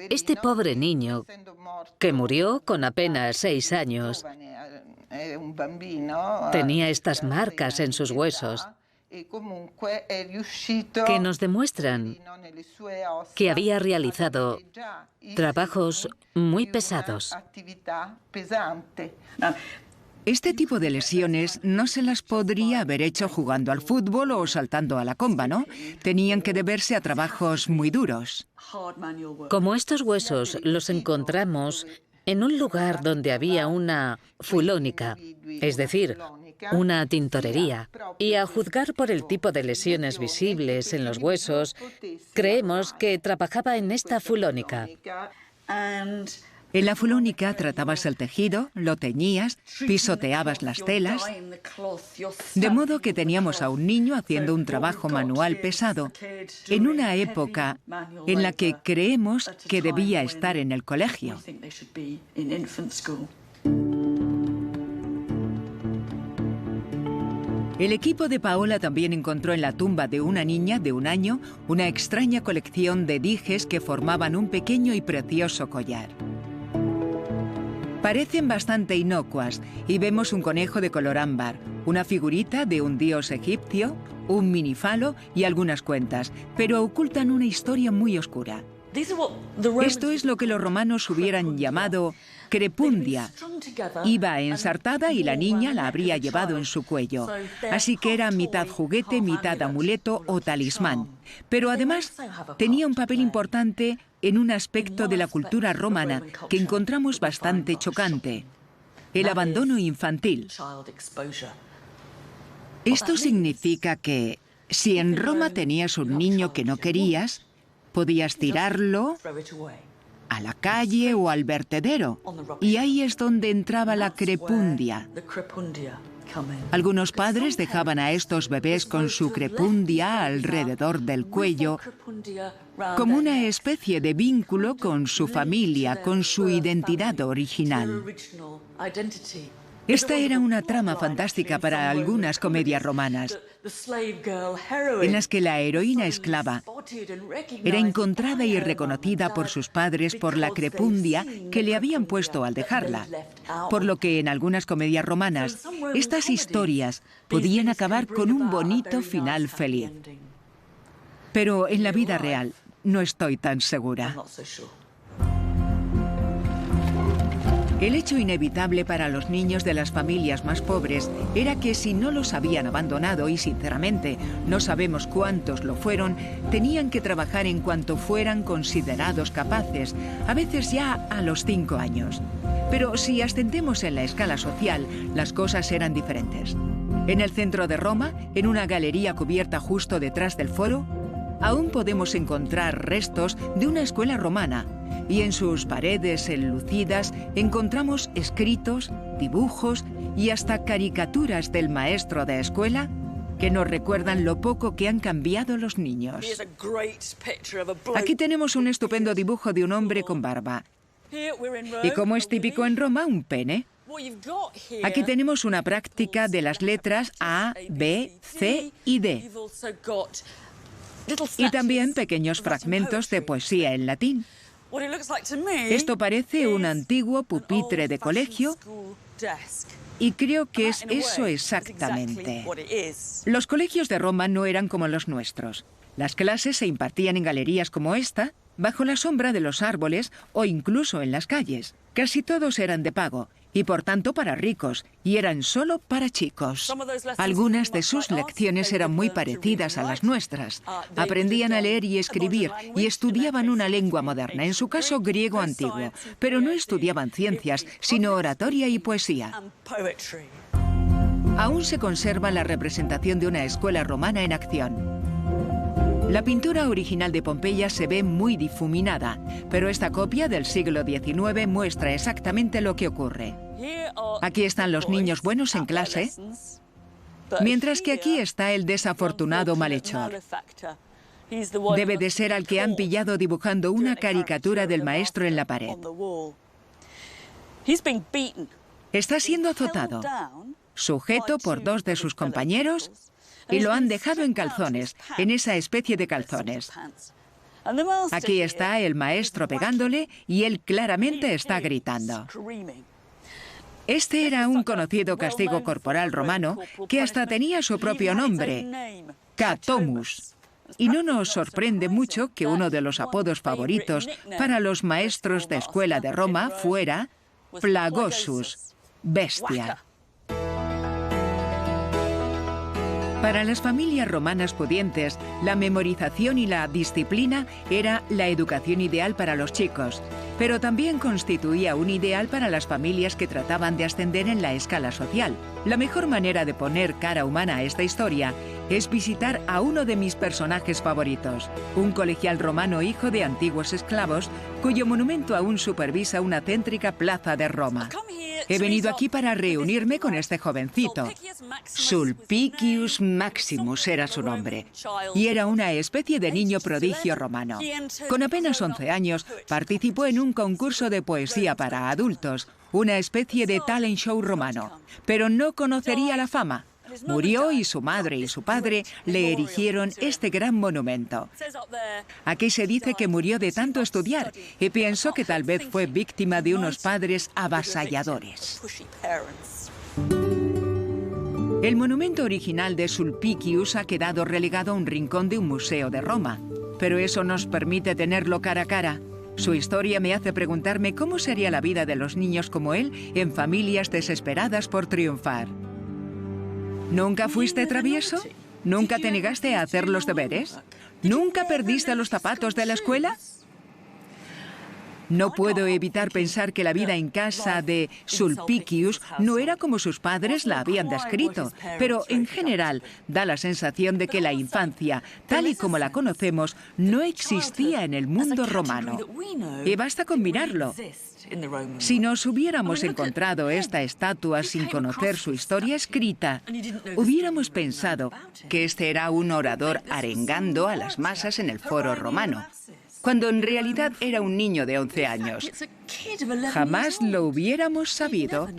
Este pobre niño, que murió con apenas 6 años, tenía estas marcas en sus huesos que nos demuestran que había realizado trabajos muy pesados. Este tipo de lesiones no se las podría haber hecho jugando al fútbol o saltando a la comba, ¿no? Tenían que deberse a trabajos muy duros. Como estos huesos los encontramos en un lugar donde había una fulónica, es decir, una tintorería, y a juzgar por el tipo de lesiones visibles en los huesos, creemos que trabajaba en esta fulónica. En la fulónica tratabas el tejido, lo teñías, pisoteabas las telas, de modo que teníamos a un niño haciendo un trabajo manual pesado, en una época en la que creemos que debía estar en el colegio. El equipo de Paola también encontró en la tumba de una niña de 1 año una extraña colección de dijes que formaban un pequeño y precioso collar. Parecen bastante inocuas y vemos un conejo de color ámbar, una figurita de un dios egipcio, un minifalo y algunas cuentas, pero ocultan una historia muy oscura. Esto es lo que los romanos hubieran llamado crepundia. Iba ensartada y la niña la habría llevado en su cuello. Así que era mitad juguete, mitad amuleto o talismán. Pero además tenía un papel importante en un aspecto de la cultura romana que encontramos bastante chocante: el abandono infantil. Esto significa que si en Roma tenías un niño que no querías, podías tirarlo a la calle o al vertedero, y ahí es donde entraba la crepundia. Algunos padres dejaban a estos bebés con su crepundia alrededor del cuello, como una especie de vínculo con su familia, con su identidad original. Esta era una trama fantástica para algunas comedias romanas, en las que la heroína esclava era encontrada y reconocida por sus padres por la crepundia que le habían puesto al dejarla. Por lo que en algunas comedias romanas, estas historias podían acabar con un bonito final feliz. Pero en la vida real no estoy tan segura. El hecho inevitable para los niños de las familias más pobres era que si no los habían abandonado, y sinceramente no sabemos cuántos lo fueron, tenían que trabajar en cuanto fueran considerados capaces, a veces ya a los 5 años. Pero si ascendemos en la escala social, las cosas eran diferentes. En el centro de Roma, en una galería cubierta justo detrás del foro, aún podemos encontrar restos de una escuela romana, y en sus paredes enlucidas encontramos escritos, dibujos y hasta caricaturas del maestro de escuela que nos recuerdan lo poco que han cambiado los niños. Aquí tenemos un estupendo dibujo de un hombre con barba. Y como es típico en Roma, un pene. Aquí tenemos una práctica de las letras A, B, C y D. Y también pequeños fragmentos de poesía en latín. Esto parece un antiguo pupitre de colegio y creo que es eso exactamente. Los colegios de Roma no eran como los nuestros. Las clases se impartían en galerías como esta, bajo la sombra de los árboles o incluso en las calles. Casi todos eran de pago y por tanto para ricos, y eran solo para chicos. Algunas de sus lecciones eran muy parecidas a las nuestras. Aprendían a leer y escribir y estudiaban una lengua moderna, en su caso griego antiguo, pero no estudiaban ciencias, sino oratoria y poesía. Aún se conserva la representación de una escuela romana en acción. La pintura original de Pompeya se ve muy difuminada, pero esta copia del siglo XIX muestra exactamente lo que ocurre. Aquí están los niños buenos en clase, mientras que aquí está el desafortunado malhechor. Debe de ser al que han pillado dibujando una caricatura del maestro en la pared. Está siendo azotado, sujeto por 2 de sus compañeros, y lo han dejado en calzones, en esa especie de calzones. Aquí está el maestro pegándole y él claramente está gritando. Este era un conocido castigo corporal romano que hasta tenía su propio nombre, Catomus. Y no nos sorprende mucho que uno de los apodos favoritos para los maestros de escuela de Roma fuera Plagosus, bestia. Para las familias romanas pudientes, la memorización y la disciplina era la educación ideal para los chicos, pero también constituía un ideal para las familias que trataban de ascender en la escala social. La mejor manera de poner cara humana a esta historia es visitar a uno de mis personajes favoritos, un colegial romano hijo de antiguos esclavos, cuyo monumento aún supervisa una céntrica plaza de Roma. He venido aquí para reunirme con este jovencito. Sulpicius Maximus era su nombre, y era una especie de niño prodigio romano. Con apenas 11 años, participó en un concurso de poesía para adultos, una especie de talent show romano, pero no conocería la fama. Murió y su madre y su padre le erigieron este gran monumento. Aquí se dice que murió de tanto estudiar y pienso que tal vez fue víctima de unos padres avasalladores. El monumento original de Sulpicius ha quedado relegado a un rincón de un museo de Roma, pero eso nos permite tenerlo cara a cara. Su historia me hace preguntarme cómo sería la vida de los niños como él en familias desesperadas por triunfar. ¿Nunca fuiste travieso? ¿Nunca te negaste a hacer los deberes? ¿Nunca perdiste los zapatos de la escuela? No puedo evitar pensar que la vida en casa de Sulpicius no era como sus padres la habían descrito, pero en general da la sensación de que la infancia, tal y como la conocemos, no existía en el mundo romano. Y basta con mirarlo. Si nos hubiéramos encontrado esta estatua sin conocer su historia escrita, hubiéramos pensado que este era un orador arengando a las masas en el foro romano, cuando en realidad era un niño de 11 años. Jamás lo hubiéramos sabido.